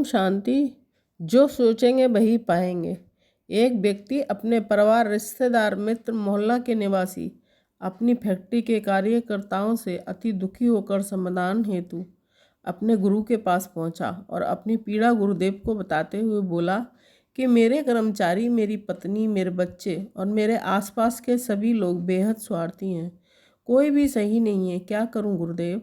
ओम शांति। जो सोचेंगे वही पाएंगे। एक व्यक्ति अपने परिवार, रिश्तेदार, मित्र, मोहल्ला के निवासी, अपनी फैक्ट्री के कार्यकर्ताओं से अति दुखी होकर समाधान हेतु अपने गुरु के पास पहुंचा और अपनी पीड़ा गुरुदेव को बताते हुए बोला कि मेरे कर्मचारी, मेरी पत्नी, मेरे बच्चे और मेरे आसपास के सभी लोग बेहद स्वार्थी हैं। कोई भी सही नहीं है, क्या करूं गुरुदेव।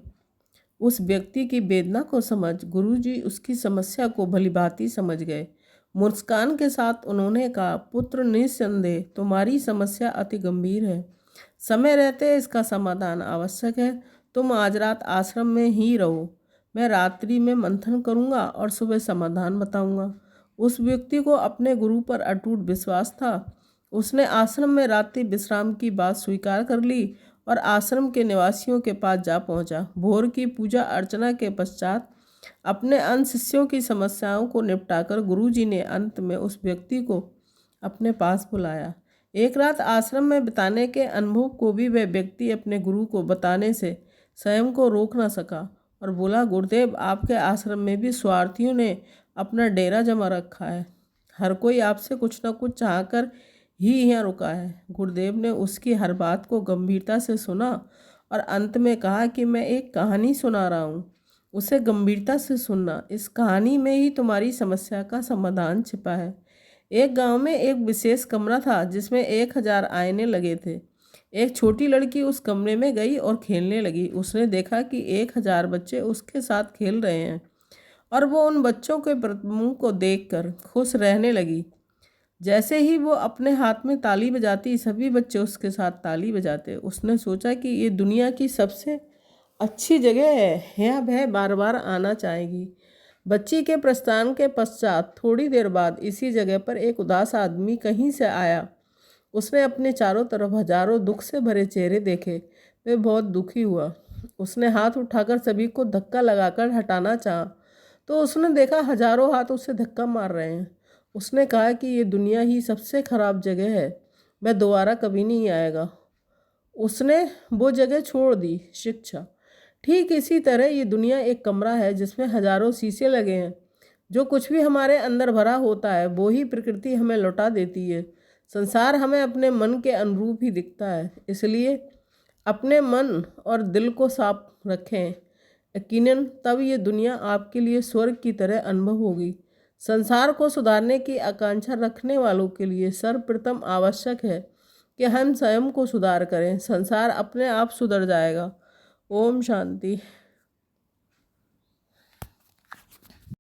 उस व्यक्ति की वेदना को समझ गुरुजी उसकी समस्या को भलीभांति समझ गए। मुस्कान के साथ उन्होंने कहा, पुत्र, निस्संदेह तुम्हारी समस्या अति गंभीर है। समय रहते इसका समाधान आवश्यक है। तुम आज रात आश्रम में ही रहो। मैं रात्रि में मंथन करूंगा और सुबह समाधान बताऊंगा। उस व्यक्ति को अपने गुरु पर अटूट विश्वास था। उसने आश्रम में रात्रि विश्राम की बात स्वीकार कर ली और आश्रम के निवासियों के पास जा पहुंचा। भोर की पूजा अर्चना के पश्चात अपने अन्य शिष्यों की समस्याओं को निपटाकर गुरुजी ने अंत में उस व्यक्ति को अपने पास बुलाया। एक रात आश्रम में बिताने के अनुभव को भी वह व्यक्ति अपने गुरु को बताने से स्वयं को रोक न सका और बोला, गुरुदेव, आपके आश्रम में भी स्वार्थियों ने अपना डेरा जमा रखा है। हर कोई आपसे कुछ न कुछ चाहकर ही यहाँ रुका है। गुरुदेव ने उसकी हर बात को गंभीरता से सुना और अंत में कहा कि मैं एक कहानी सुना रहा हूँ, उसे गंभीरता से सुनना। इस कहानी में ही तुम्हारी समस्या का समाधान छिपा है। एक गांव में एक विशेष कमरा था जिसमें 1000 आईने लगे थे। एक छोटी लड़की उस कमरे में गई और खेलने लगी। उसने देखा कि 1000 बच्चे उसके साथ खेल रहे हैं और वो उन बच्चों के प्रतिबिंब को देखकर खुश रहने लगी। जैसे ही वो अपने हाथ में ताली बजाती, सभी बच्चे उसके साथ ताली बजाते। उसने सोचा कि ये दुनिया की सबसे अच्छी जगह है, यहाँ वह बार बार आना चाहेगी। बच्ची के प्रस्थान के पश्चात थोड़ी देर बाद इसी जगह पर एक उदास आदमी कहीं से आया। उसने अपने चारों तरफ हजारों दुख से भरे चेहरे देखे। वह बहुत दुखी हुआ। उसने हाथ उठाकर सभी को धक्का लगाकर हटाना चाहा तो उसने देखा हजारों हाथ उसे धक्का मार रहे हैं। उसने कहा कि ये दुनिया ही सबसे खराब जगह है, वह दोबारा कभी नहीं आएगा। उसने वो जगह छोड़ दी। शिक्षा। ठीक इसी तरह ये दुनिया एक कमरा है जिसमें हजारों शीशे लगे हैं। जो कुछ भी हमारे अंदर भरा होता है वो ही प्रकृति हमें लौटा देती है। संसार हमें अपने मन के अनुरूप ही दिखता है, इसलिए अपने मन और दिल को साफ रखें। यकीनन तब ये दुनिया आपके लिए स्वर्ग की तरह अनुभव होगी। संसार को सुधारने की आकांक्षा रखने वालों के लिए सर्वप्रथम आवश्यक है कि हम स्वयं को सुधार करें। संसार अपने आप सुधर जाएगा। ओम शांति।